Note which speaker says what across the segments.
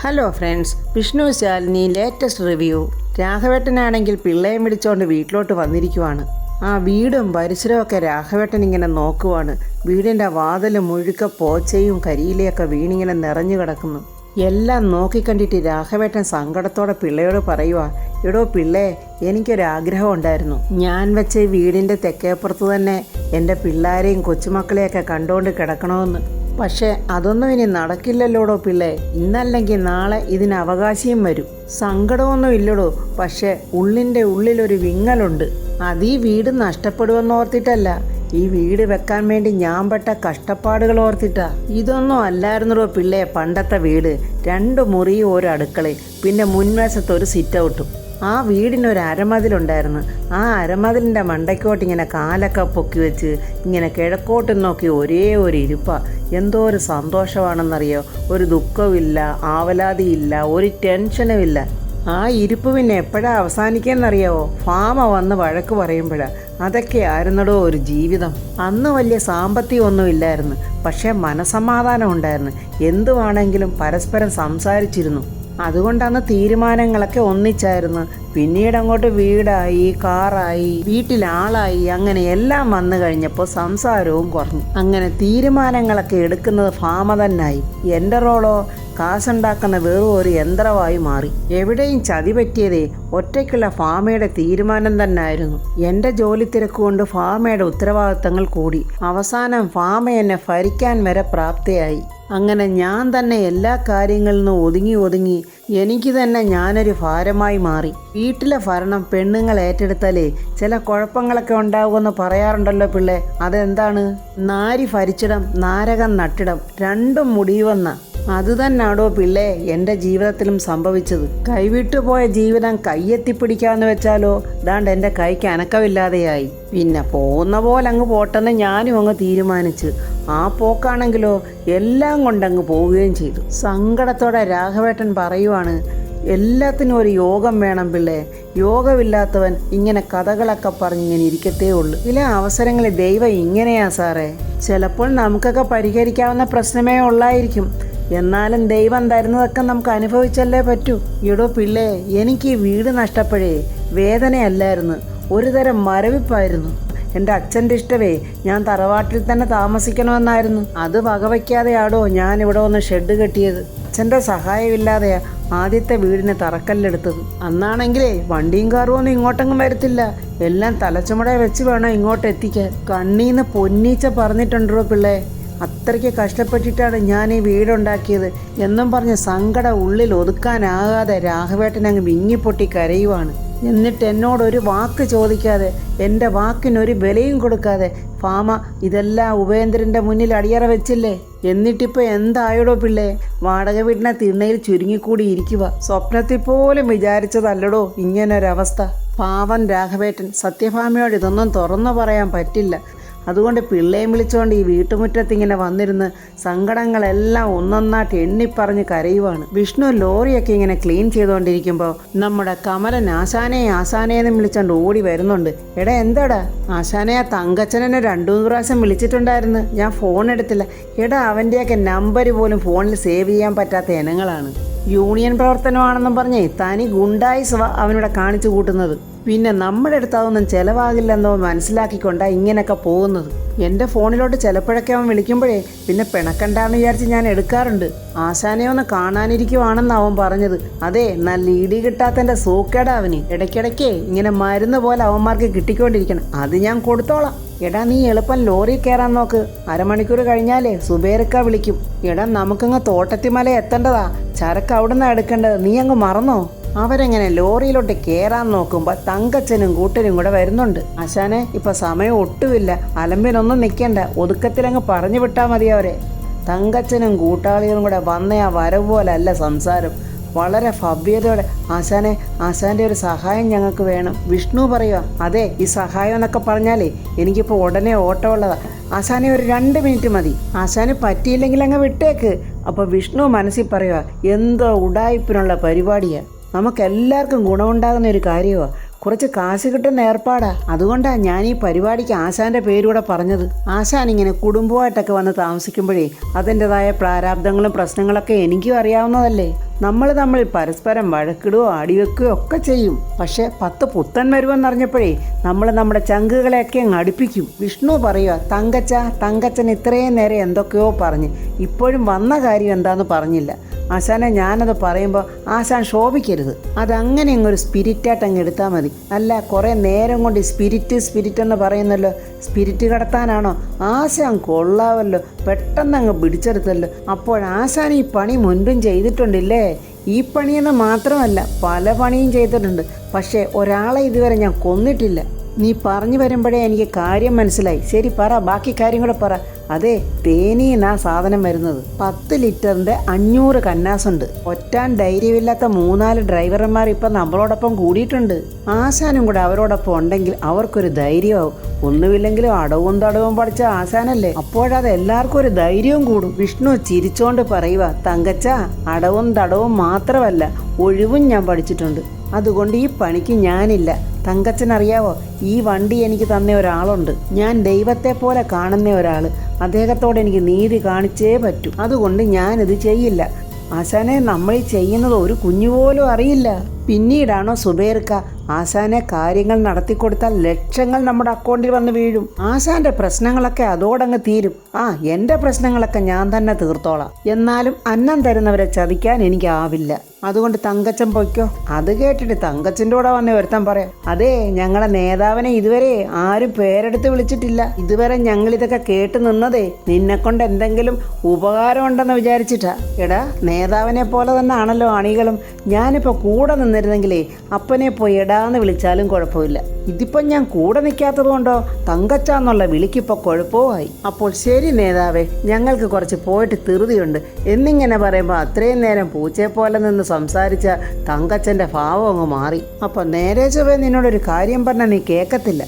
Speaker 1: Hello friends, Vishnu Shalini latest review. രാഘവേട്ടനാണെങ്കിൽ പിള്ളയെ വിളിച്ചോണ്ട് വീട്ടിലോട്ട് വന്നിരിക്കുവാണ്. ആ വീടും പരിസരമൊക്കെ രാഘവേട്ടൻ ഇങ്ങനെ നോക്കുവാണ്. വീടിൻ്റെ വാതിൽ മുഴുക്ക പോച്ചയും കരിയിലയൊക്കെ വീണിങ്ങനെ നിറഞ്ഞു കിടക്കുന്നു. എല്ലാം നോക്കിക്കണ്ടിട്ട് രാഘവേട്ടൻ സങ്കടത്തോടെ പിള്ളയോട് പറയുക, എടോ പിള്ളേ, എനിക്കൊരാഗ്രഹം ഉണ്ടായിരുന്നു. ഞാൻ വെച്ച ഈ വീടിൻ്റെ തെക്കേപ്പുറത്ത് തന്നെ എൻ്റെ പിള്ളേരെയും കൊച്ചുമക്കളെയൊക്കെ കണ്ടുകൊണ്ട് കിടക്കണമെന്ന്. പക്ഷേ അതൊന്നും ഇനി നടക്കില്ലല്ലോടോ പിള്ളേ. ഇന്നല്ലെങ്കിൽ നാളെ ഇതിന് അവകാശിയും വരും. സങ്കടമൊന്നും ഇല്ലടോ, പക്ഷേ ഉള്ളിൻ്റെ ഉള്ളിലൊരു വിങ്ങലുണ്ട്. അത് ഈ വീട് നഷ്ടപ്പെടുമെന്ന് ഓർത്തിട്ടല്ല, ഈ വീട് വെക്കാൻ വേണ്ടി ഞാൻ പെട്ട കഷ്ടപ്പാടുകൾ ഓർത്തിട്ടാ. ഇതൊന്നും അല്ലായിരുന്നോ പിള്ളേ പണ്ടത്തെ വീട്. 2 മുറിയും ഒരു അടുക്കളയും പിന്നെ മുൻവശത്തൊരു സിറ്റ് ഔട്ടും. ആ വീടിനൊരു അരമതിലുണ്ടായിരുന്നു. ആ അരമതിലിൻ്റെ മണ്ടയ്ക്കോട്ട് ഇങ്ങനെ കാലൊക്കെ പൊക്കി വെച്ച് ഇങ്ങനെ കിഴക്കോട്ട് നോക്കി ഒരേ ഒരു ഇരിപ്പ. എന്തോ ഒരു സന്തോഷമാണെന്നറിയോ. ഒരു ദുഃഖമില്ല, ആവലാതിയില്ല, ഒരു ടെൻഷനുമില്ല. ആ ഇരിപ്പ് പിന്നെ എപ്പോഴാണ് അവസാനിക്കുകയെന്നറിയാവോ? ഫാമ വന്ന് വഴക്ക് പറയുമ്പോഴാണ്. അതൊക്കെ ആയിരുന്നടോ ഒരു ജീവിതം. അന്ന് വലിയ സാമ്പത്തികമൊന്നും ഇല്ലായിരുന്നു, പക്ഷേ മനസമാധാനം ഉണ്ടായിരുന്നു. എന്തുവാണെങ്കിലും പരസ്പരം സംസാരിച്ചിരുന്നു. അതുകൊണ്ടന്ന് തീരുമാനങ്ങളൊക്കെ ഒന്നിച്ചായിരുന്നു. പിന്നീട് അങ്ങോട്ട് വീടായി, കാറായി, വീട്ടിലാളായി, അങ്ങനെ എല്ലാം വന്നു കഴിഞ്ഞപ്പോൾ സംസാരവും കുറഞ്ഞു. അങ്ങനെ തീരുമാനങ്ങളൊക്കെ എടുക്കുന്നത് ഫാമ തന്നായി. എൻ്റെ റോളോ കാശുണ്ടാക്കുന്ന വെറും ഒരു യന്ത്രമായി മാറി. എവിടെയും ചതി പറ്റിയതേ ഒറ്റയ്ക്കുള്ള ഫാമയുടെ തീരുമാനം തന്നെയായിരുന്നു. എൻ്റെ ജോലി തിരക്കുകൊണ്ട് ഫാമയുടെ ഉത്തരവാദിത്തങ്ങൾ കൂടി. അവസാനം ഫാമ എന്നെ ഭരിക്കാൻ വരെ പ്രാപ്തയായി. അങ്ങനെ ഞാൻ തന്നെ എല്ലാ കാര്യങ്ങളിൽ നിന്നും ഒതുങ്ങി എനിക്ക് തന്നെ ഞാനൊരു ഭാരമായി മാറി. വീട്ടിലെ ഭരണം പെണ്ണുങ്ങൾ ഏറ്റെടുത്താലേ ചില കുഴപ്പങ്ങളൊക്കെ ഉണ്ടാകുമെന്ന് പറയാറുണ്ടല്ലോ പിള്ളേ. അതെന്താണ്? നാരി ഭരിച്ചിടം നാരകം നട്ടിടം, രണ്ടും മുടിയുവെന്ന. അതുതന്നാടോ പിള്ളേ എൻ്റെ ജീവിതത്തിലും സംഭവിച്ചത്. കൈവിട്ടുപോയ ജീവിതം കയ്യെത്തിപ്പിടിക്കാമെന്ന് വെച്ചാലോ, ദാണ്ട് എൻ്റെ കൈക്ക് അനക്കമില്ലാതെയായി. പിന്നെ പോകുന്ന പോലെ അങ്ങ് പോട്ടെന്ന് ഞാനും അങ്ങ് തീരുമാനിച്ചു. ആ പോക്കാണെങ്കിലോ എല്ലാം കൊണ്ടങ്ങ് പോവുകയും ചെയ്തു. സങ്കടത്തോടെ രാഘവേട്ടൻ പറയുവാണ്, എല്ലാത്തിനും ഒരു യോഗം വേണം പിള്ളേ. യോഗമില്ലാത്തവൻ ഇങ്ങനെ കഥകളൊക്കെ പറഞ്ഞിങ്ങനെ ഇരിക്കത്തേ ഉള്ളൂ. ചില അവസരങ്ങളിൽ ദൈവം ഇങ്ങനെയാ സാറേ. ചിലപ്പോൾ നമുക്കൊക്കെ പരിഹരിക്കാവുന്ന പ്രശ്നമേ ഉള്ളായിരിക്കും. എന്നാലും ദൈവം തരുന്നതൊക്കെ നമുക്ക് അനുഭവിച്ചല്ലേ പറ്റൂ. എടോ പിള്ളേ, എനിക്ക് ഈ വീട് നഷ്ടപ്പെടേ വേദനയല്ലായിരുന്നു, ഒരു തരം മരവിപ്പായിരുന്നു. എൻ്റെ അച്ഛൻ്റെ ഇഷ്ടമേ ഞാൻ തറവാട്ടിൽ തന്നെ താമസിക്കണമെന്നായിരുന്നു. അത് വകവയ്ക്കാതെയാടോ ഞാൻ ഇവിടെ ഒന്ന് ഷെഡ് കെട്ടിയത്. അച്ഛൻ്റെ സഹായമില്ലാതെയാ ആദ്യത്തെ വീടിന് തറക്കല്ലെടുത്തത്. അന്നാണെങ്കിലേ വണ്ടിയും കാറും ഒന്നും ഇങ്ങോട്ടെങ്ങും വരത്തില്ല. എല്ലാം തലച്ചുമടയെ വെച്ച് വേണം ഇങ്ങോട്ട് എത്തിക്കാൻ. കണ്ണീന്ന് പൊന്നീച്ച പറഞ്ഞിട്ടുണ്ടോ പിള്ളേ. അത്രയ്ക്ക് കഷ്ടപ്പെട്ടിട്ടാണ് ഞാൻ ഈ വീടുണ്ടാക്കിയത് എന്നും പറഞ്ഞ് സങ്കടം ഉള്ളിൽ ഒതുക്കാനാകാതെ രാഘവേട്ടൻ അങ്ങ് വിങ്ങിപ്പൊട്ടി കരയുവാണ്. എന്നിട്ട് എന്നോടൊരു വാക്ക് ചോദിക്കാതെ, എൻ്റെ വാക്കിനൊരു വിലയും കൊടുക്കാതെ ഫാമ ഇതെല്ലാം ഉപേന്ദ്രൻ്റെ മുന്നിൽ അടിയറ വെച്ചില്ലേ. എന്നിട്ടിപ്പോൾ എന്തായടോ പിള്ളേ? വാടക വീടിനെ തിണ്ണയിൽ ചുരുങ്ങിക്കൂടി ഇരിക്കുക. സ്വപ്നത്തിൽ പോലും വിചാരിച്ചതല്ലടോ ഇങ്ങനൊരവസ്ഥ. പാവൻ രാഘവേട്ടൻ. സത്യഭാമയോട് ഇതൊന്നും തുറന്നു പറയാൻ പറ്റില്ല. അതുകൊണ്ട് പിള്ളേയും വിളിച്ചുകൊണ്ട് ഈ വീട്ടുമുറ്റത്തിങ്ങനെ വന്നിരുന്ന് സങ്കടങ്ങളെല്ലാം ഒന്നൊന്നായിട്ട് എണ്ണിപ്പറഞ്ഞ് കരയുവാണ്. വിഷ്ണു ലോറിയൊക്കെ ഇങ്ങനെ ക്ലീൻ ചെയ്തുകൊണ്ടിരിക്കുമ്പോൾ നമ്മുടെ കമലൻ ആശാനെയെന്ന് വിളിച്ചുകൊണ്ട് ഓടി വരുന്നുണ്ട്. എടാ എന്താടാ? ആശാനെ, ആ തങ്കച്ചനെ 2-3 പ്രാവശ്യം വിളിച്ചിട്ടുണ്ടായിരുന്നു, ഞാൻ ഫോൺ എടുത്തില്ല. എടാ അവൻ്റെയൊക്കെ നമ്പർ പോലും ഫോണിൽ സേവ് ചെയ്യാൻ പറ്റാത്ത ഇനങ്ങളാണ്. യൂണിയൻ പ്രവർത്തനമാണെന്നും പറഞ്ഞേ തനി ഗുണ്ടായിസവ അവനിവിടെ കാണിച്ചു കൂട്ടുന്നത്. പിന്നെ നമ്മുടെ അടുത്ത് അതൊന്നും ചിലവാകില്ലെന്നോ മനസ്സിലാക്കിക്കൊണ്ടാണ് ഇങ്ങനെയൊക്കെ പോകുന്നത്. എൻ്റെ ഫോണിലോട്ട് ചിലപ്പോഴൊക്കെ അവൻ വിളിക്കുമ്പോഴേ പിന്നെ പിണക്കണ്ടാന്ന് വിചാരിച്ച് ഞാൻ എടുക്കാറുണ്ട്. ആശാനെ ഒന്ന് കാണാനിരിക്കുവാണെന്ന് അവൻ പറഞ്ഞത്. അതെ, നല്ല ഇടി കിട്ടാത്തൻ്റെ സൂക്കേടാ അവന്. ഇടയ്ക്കിടയ്ക്ക് ഇങ്ങനെ മരുന്ന് പോലെ അവന്മാർക്ക് കിട്ടിക്കൊണ്ടിരിക്കണം. അത് ഞാൻ കൊടുത്തോളാം. എടാ നീ എളുപ്പം ലോറി കയറാൻ നോക്ക്. അരമണിക്കൂർ കഴിഞ്ഞാലേ സുബേർക്ക വിളിക്കും. എടാ നമുക്കങ്ങ് തോട്ടത്തിമല എത്തേണ്ടതാ. ചരക്ക് അവിടുന്ന് എടുക്കേണ്ടത്. നീ അങ്ങ് മറന്നോ? അവരെങ്ങനെ ലോറിയിലോട്ട് കയറാൻ നോക്കുമ്പോൾ തങ്കച്ചനും കൂട്ടരും കൂടെ വരുന്നുണ്ട്. ആശാനെ, ഇപ്പം സമയം ഒട്ടുമില്ല, അലമ്പിനൊന്നും നിൽക്കണ്ട, ഒതുക്കത്തിലങ്ങ് പറഞ്ഞു വിട്ടാൽ മതി അവരെ. തങ്കച്ചനും കൂട്ടാളികളും കൂടെ വന്ന ആ വരവ് പോലല്ല സംസാരം. വളരെ ഭവ്യതയോടെ, ആശാൻ്റെ ഒരു സഹായം ഞങ്ങൾക്ക് വേണം. വിഷ്ണു പറയുക. അതെ, ഈ സഹായം എന്നൊക്കെ പറഞ്ഞാലേ എനിക്കിപ്പോൾ ഉടനെ ഓട്ടമുള്ളതാണ്. ആശാനെ ഒരു 2 മിനിറ്റ് മതി. ആശാന് പറ്റിയില്ലെങ്കിൽ അങ്ങ് വിട്ടേക്ക്. അപ്പോൾ വിഷ്ണു മനസ്സിൽ പറയുക, എന്തോ ഉടായ്പിനുള്ള പരിപാടിയാണ്. നമുക്കെല്ലാവർക്കും ഗുണമുണ്ടാകുന്ന ഒരു കാര്യമാണ്. കുറച്ച് കാശ് കിട്ടുന്ന ഏർപ്പാടാ. അതുകൊണ്ടാണ് ഞാൻ ഈ പരിപാടിക്ക് ആശാന്റെ പേരൂടെ പറഞ്ഞത്. ആശാൻ ഇങ്ങനെ കുടുംബമായിട്ടൊക്കെ വന്ന് താമസിക്കുമ്പോഴേ അതിൻ്റെതായ പ്രാരാബ്ദങ്ങളും പ്രശ്നങ്ങളൊക്കെ എനിക്കും അറിയാവുന്നതല്ലേ. നമ്മൾ തമ്മിൽ പരസ്പരം വഴക്കിടുകയോ അടിവെക്കുകയോ ഒക്കെ ചെയ്യും. പക്ഷെ 10 പുത്തൻ വരുമെന്നറിഞ്ഞപ്പോഴേ നമ്മൾ നമ്മുടെ ചങ്കുകളെയൊക്കെ അങ്ങ് അടുപ്പിക്കും. വിഷ്ണു പറയുക, തങ്കച്ചൻ ഇത്രയും നേരം എന്തൊക്കെയോ പറഞ്ഞ് ഇപ്പോഴും വന്ന കാര്യം എന്താന്ന് പറഞ്ഞില്ല. ആശാനെ, ഞാനത് പറയുമ്പോൾ ആശാൻ ശോഭിക്കരുത്. അതങ്ങനെ അങ്ങൊരു സ്പിരിറ്റായിട്ട് അങ്ങ് എടുത്താൽ മതി. അല്ല, കുറേ നേരം കൊണ്ട് സ്പിരിറ്റ് എന്ന് പറയുന്നല്ലോ. സ്പിരിറ്റ് കടത്താനാണോ? ആശാൻ കൊള്ളാവല്ലോ, പെട്ടെന്ന് അങ്ങ് പിടിച്ചെടുത്തല്ലോ. ആശാൻ ഈ പണി മുൻപും ചെയ്തിട്ടുണ്ടില്ലേ? ഈ പണിയെന്ന് മാത്രമല്ല, പല പണിയും ചെയ്തിട്ടുണ്ട്. പക്ഷേ ഒരാളെ ഇതുവരെ ഞാൻ കൊന്നിട്ടില്ല. നീ പറഞ്ഞു വരുമ്പോഴേ എനിക്ക് കാര്യം മനസ്സിലായി. ശരി, പറ, ബാക്കി കാര്യം കൂടെ പറ. അതെ, തേനീന്നാ സാധനം വരുന്നത്. 10 ലിറ്ററിൻ്റെ 500 കന്നാസുണ്ട്. ഒറ്റാൻ ധൈര്യമില്ലാത്ത 3-4 ഡ്രൈവർമാർ ഇപ്പം നമ്മളോടൊപ്പം കൂടിയിട്ടുണ്ട്. ആശാനും കൂടെ അവരോടൊപ്പം ഉണ്ടെങ്കിൽ അവർക്കൊരു ധൈര്യമാവും. ഒന്നുമില്ലെങ്കിലും അടവും തടവും പഠിച്ച ആശാനല്ലേ, അപ്പോഴത് എല്ലാവർക്കും ഒരു ധൈര്യവും കൂടും. വിഷ്ണു ചിരിച്ചോണ്ട് പറയുക, തങ്കച്ച, അടവും തടവും മാത്രമല്ല, ഒഴിവും ഞാൻ പഠിച്ചിട്ടുണ്ട്. അതുകൊണ്ട് ഈ പണിക്ക് ഞാനില്ല. തങ്കച്ചനറിയാവോ, ഈ വണ്ടി എനിക്ക് തന്ന ഒരാളുണ്ട്. ഞാൻ ദൈവത്തെ പോലെ കാണുന്ന ഒരാൾ. അദ്ദേഹത്തോട് എനിക്ക് നീതി കാണിച്ചേ പറ്റൂ. അതുകൊണ്ട് ഞാനിത് ചെയ്യില്ല. ആശാനെ, നമ്മൾ ഈ ചെയ്യുന്നത് ഒരു കുഞ്ഞുപോലും അറിയില്ല. പിന്നീടാണോ സുബൈർക്ക, ആശാനെ കാര്യങ്ങൾ നടത്തിക്കൊടുത്താൽ ലക്ഷങ്ങൾ നമ്മുടെ അക്കൗണ്ടിൽ വന്ന് വീഴും. ആശാന്റെ പ്രശ്നങ്ങളൊക്കെ അതോടങ്ങ് തീരും. എൻ്റെ പ്രശ്നങ്ങളൊക്കെ ഞാൻ തന്നെ തീർത്തോളാം. എന്നാലും അന്നം തരുന്നവരെ ചതിക്കാൻ എനിക്കാവില്ല. അതുകൊണ്ട് തങ്കച്ചൻ പൊയ്ക്കോ. അത് കേട്ടിട്ട് തങ്കച്ചൻ്റെ കൂടെ വന്ന് ഒരുത്തൻ പറയാം, അതെ, ഞങ്ങളെ നേതാവിനെ ഇതുവരെ ആരും പേരെടുത്ത് വിളിച്ചിട്ടില്ല. ഇതുവരെ ഞങ്ങളിതൊക്കെ കേട്ട് നിന്നതേ നിന്നെക്കൊണ്ട് എന്തെങ്കിലും ഉപകാരം ഉണ്ടെന്ന് വിചാരിച്ചിട്ടാ. എടാ, നേതാവിനെ പോലെ തന്നെ ആണല്ലോ അണികളും. ഞാനിപ്പോൾ കൂടെ നിന്നിരുന്നെങ്കിലേ അപ്പനെ പോയി എടാന്ന് വിളിച്ചാലും കുഴപ്പമില്ല. ഇതിപ്പം ഞാൻ കൂടെ നിൽക്കാത്തത് കൊണ്ടോ തങ്കച്ചാന്നുള്ള വിളിക്കിപ്പോൾ കുഴപ്പമായി. അപ്പോൾ ശരി നേതാവേ, ഞങ്ങൾക്ക് കുറച്ച് പോയിട്ട് ധൃതിയുണ്ട് എന്നിങ്ങനെ പറയുമ്പോൾ അത്രയും നേരം പൂച്ചയെ പോലെ നിന്ന് സംസാരിച്ച തങ്കച്ചൻ്റെ ഭാവം അങ്ങ് മാറി. അപ്പം നേരെ ചൊവ്വേ നിന്നോടൊരു കാര്യം പറഞ്ഞാൽ നീ കേൾക്കത്തില്ല.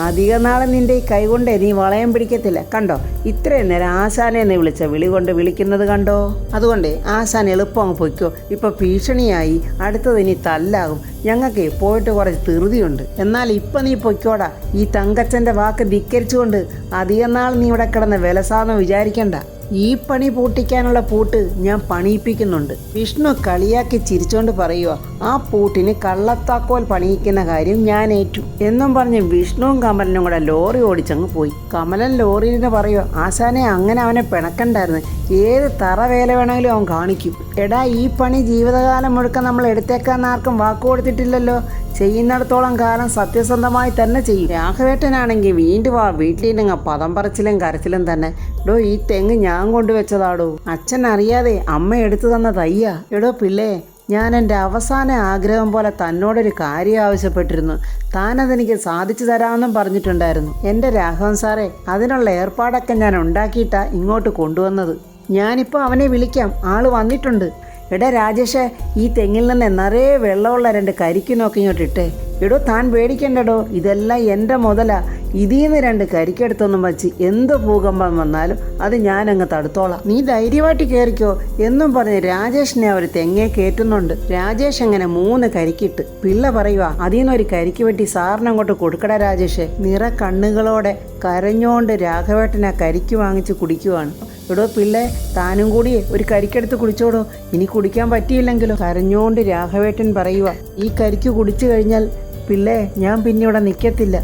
Speaker 1: അധിക നാളെ നിൻ്റെ ഈ കൈകൊണ്ട് നീ വളയം പിടിക്കത്തില്ല. കണ്ടോ, ഇത്രയും നേരം ആശാനെ എന്ന് വിളിച്ച വിളി കൊണ്ട് വിളിക്കുന്നത് കണ്ടോ? അതുകൊണ്ട് ആശാൻ എളുപ്പം അങ്ങ് പൊയ്ക്കോ. ഇപ്പം ഭീഷണിയായി, അടുത്തത് ഇനി തല്ലാകും. ഞങ്ങൾക്ക് പോയിട്ട് കുറച്ച് ധൃതിയുണ്ട്. എന്നാൽ ഇപ്പം നീ പൊയ്ക്കോടാ. ഈ തങ്കച്ചൻ്റെ വാക്ക് ധിക്കരിച്ചുകൊണ്ട് അധിക നാൾ നീ ഇവിടെ കിടന്ന് വിലസാന്ന് വിചാരിക്കണ്ട. ഈ പണി പൂട്ടിക്കാനുള്ള പൂട്ട് ഞാൻ പണിയിപ്പിക്കുന്നുണ്ട്. വിഷ്ണു കളിയാക്കി ചിരിച്ചോണ്ട് പറയുക, ആ പൂട്ടിന് കള്ളത്താക്കോൽ പണിയിക്കുന്ന കാര്യം ഞാൻ ഏറ്റു എന്നും പറഞ്ഞ് വിഷ്ണുവും കമലനും കൂടെ ലോറി ഓടിച്ചങ്ങ് പോയി. കമലൻ ലോറിയിൽ പറയുക, ആശാനെ, അങ്ങനെ അവനെ പിണക്കണ്ടായിരുന്നു. ഏത് തറ വേല വേണമെങ്കിലും അവൻ കാണിക്കും. എടാ, ഈ പണി ജീവിതകാലം മുഴുക്കം നമ്മൾ എടുത്തേക്കാൻ ആർക്കും വാക്ക് കൊടുത്തിട്ടില്ലല്ലോ. ചെയ്യുന്നിടത്തോളം കാലം സത്യസന്ധമായി തന്നെ ചെയ്യും. രാഘവേട്ടനാണെങ്കിൽ വീണ്ടും വീട്ടിലിരുന്ന് പദം പറച്ചിലും കരച്ചിലും തന്നെ. എടോ, ഈ തെങ്ങ് ഞാൻ കൊണ്ടുവച്ചതാടോ. അച്ഛൻ അറിയാതെ അമ്മ എടുത്തു തന്ന തയ്യ. എടോ പിള്ളേ, ഞാൻ എൻ്റെ അവസാന ആഗ്രഹം പോലെ തന്നോടൊരു കാര്യം ആവശ്യപ്പെട്ടിരുന്നു. താനതെനിക്ക് സാധിച്ചു തരാമെന്നും പറഞ്ഞിട്ടുണ്ടായിരുന്നു. എൻ്റെ രാഘവൻ സാറേ, അതിനുള്ള ഏർപ്പാടൊക്കെ ഞാൻ ഉണ്ടാക്കിയിട്ടാണ് ഇങ്ങോട്ട് കൊണ്ടുവന്നത്. ഞാനിപ്പോൾ അവനെ വിളിക്കാം, ആൾ വന്നിട്ടുണ്ട്. എടാ രാജേഷേ, ഈ തെങ്ങിൽ നിന്ന് നിറയെ വെള്ളമുള്ള 2 കരിക്കിനൊക്കെ ഇങ്ങോട്ട് ഇട്ടേ. എടോ, താൻ പേടിക്കണ്ടടോ, ഇതെല്ലാം എൻ്റെ മുതലാ. ഇതിൽ നിന്ന് 2 കരിക്കെടുത്തൊന്നും വച്ച് എന്ത് ഭൂകമ്പം വന്നാലും അത് ഞാനങ്ങ് തടുത്തോളാം. നീ ധൈര്യമായിട്ട് കയറിക്കോ എന്നും പറഞ്ഞ് രാജേഷിനെ അവർ തെങ്ങേ കയറ്റുന്നുണ്ട്. രാജേഷ് അങ്ങനെ 3 കരിക്കിട്ട്. പിള്ള പറയുക, അതിൽ നിന്നൊരു കരിക്ക് വെട്ടി സാറിനങ്ങോട്ട് കൊടുക്കടാ രാജേഷേ. നിറ കണ്ണുകളോടെ കരഞ്ഞോണ്ട് രാഘവേട്ടൻ ആ കരിക്ക് വാങ്ങിച്ച് കുടിക്കുവാണ്. എടോ പിള്ളേ, താനും കൂടി ഒരു കരിക്കെടുത്ത് കുടിച്ചോടോ. ഇനി കുടിക്കാൻ പറ്റിയില്ലെങ്കിലോ? കരഞ്ഞോണ്ട് രാഘവേട്ടൻ പറയുക, ഈ കരിക്ക് കുടിച്ചു കഴിഞ്ഞാൽ പിള്ളേ, ഞാൻ പിന്നെ ഇവിടെ നിൽക്കത്തില്ല.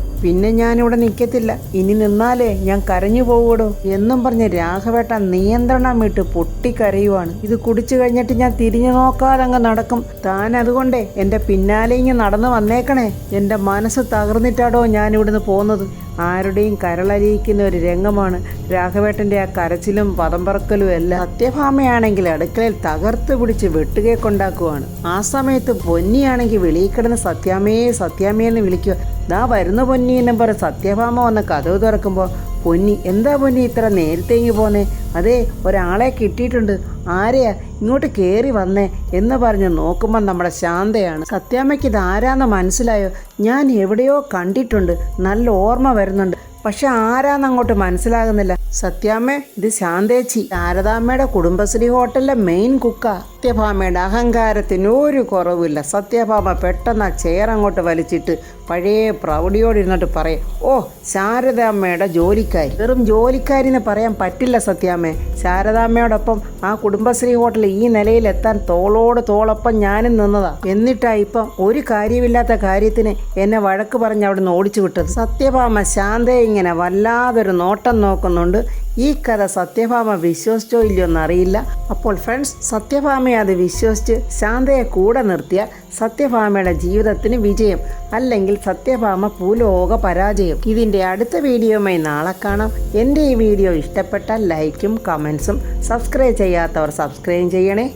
Speaker 1: ഞാനിവിടെ നിൽക്കത്തില്ല. ഇനി നിന്നാലേ ഞാൻ കരഞ്ഞു പോകൂടോ എന്നും പറഞ്ഞ് രാഘവേട്ടൻ നിയന്ത്രണം വിട്ട് പൊട്ടിക്കരയുവാണ്. ഇത് കുടിച്ചു കഴിഞ്ഞിട്ട് ഞാൻ തിരിഞ്ഞു നോക്കാതെ അങ്ങ് നടക്കും. താൻ അതുകൊണ്ടേ എൻ്റെ പിന്നാലെ ഇങ്ങ് നടന്നു വന്നേക്കണേ. എൻ്റെ മനസ്സ് തകർന്നിട്ടാടോ ഞാനിവിടുന്ന് പോകുന്നത്. ആരുടെയും കരളരിയിക്കുന്ന ഒരു രംഗമാണ് രാഘവേട്ടൻ്റെ ആ കരച്ചിലും പദം പറക്കലും എല്ലാം. സത്യഭാമയാണെങ്കിൽ അടുക്കളയിൽ തകർത്ത് പിടിച്ച് വെട്ടുകേക്കുണ്ടാക്കുവാണ്. ആ സമയത്ത് പൊന്നിയാണെങ്കിൽ വെളിയിൽ കിടന്ന് സത്യാമ്മയെന്ന് വിളിക്കുക. ദാ വരുന്ന പൊന്നി എന്നും പറഞ്ഞ് സത്യഭാമ വന്ന് കതവ് തുറക്കുമ്പോൾ, പൊന്നി, എന്താ പൊന്നി ഇത്ര നേരത്തെ ഇങ്ങ് പോന്നേ? അതേ, ഒരാളെ കിട്ടിയിട്ടുണ്ട്. ആരെയാ? ഇങ്ങോട്ട് കയറി വന്നേ എന്ന് പറഞ്ഞ് നോക്കുമ്പോൾ നമ്മുടെ ശാന്തയാണ്. സത്യാമ്മയ്ക്ക് ഇത് ആരാന്ന് മനസ്സിലായോ? ഞാൻ എവിടെയോ കണ്ടിട്ടുണ്ട്, നല്ല ഓർമ്മ വരുന്നുണ്ട്. പക്ഷെ ആരാന്ന് അങ്ങോട്ട് മനസ്സിലാകുന്നില്ല. സത്യാമ്മേ, ഇത് ശാന്തേച്ചി, ശാരദാമ്മയുടെ കുടുംബശ്രീ ഹോട്ടലിലെ മെയിൻ കുക്കാ. സത്യഭാമയുടെ അഹങ്കാരത്തിന് ഒരു കുറവില്ല. സത്യഭാമ പെട്ടെന്ന് ആ ചെയർ അങ്ങോട്ട് വലിച്ചിട്ട് പഴയ പ്രൗഢിയോടിരുന്നിട്ട് പറയും, ഓ ശാരദാമ്മയുടെ ജോലിക്കാരി. വെറും ജോലിക്കാരിന്ന് പറയാൻ പറ്റില്ല സത്യാമ്മേ. ശാരദാമ്മയോടൊപ്പം ആ കുടുംബശ്രീ ഹോട്ടൽ ഈ നിലയിലെത്താൻ തോളോട് തോളൊപ്പം ഞാനും നിന്നതാ. എന്നിട്ടാ ഇപ്പം ഒരു കാര്യമില്ലാത്ത കാര്യത്തിന് എന്നെ വഴക്ക് പറഞ്ഞ് അവിടെ നിന്ന് ഓടിച്ചു വിട്ടത്. സത്യഭാമ ശാന്തയെ ഇങ്ങനെ വല്ലാതൊരു നോട്ടം നോക്കുന്നുണ്ട്. ഈ കഥ സത്യഭാമ വിശ്വസിച്ചോ ഇല്ലയോ എന്നറിയില്ല. അപ്പോൾ ഫ്രണ്ട്സ്, സത്യഭാമയെ അത് വിശ്വസിച്ച് ശാന്തയെ കൂടെ നിർത്തിയാൽ സത്യഭാമയുടെ ജീവിതത്തിന് വിജയം, അല്ലെങ്കിൽ സത്യഭാമ ഭൂലോക പരാജയം. ഇതിൻ്റെ അടുത്ത വീഡിയോയുമായി നാളെ കാണാം. എൻ്റെ ഈ വീഡിയോ ഇഷ്ടപ്പെട്ടാൽ ലൈക്കും കമൻസും, സബ്സ്ക്രൈബ് ചെയ്യാത്തവർ സബ്സ്ക്രൈബ് ചെയ്യണേ.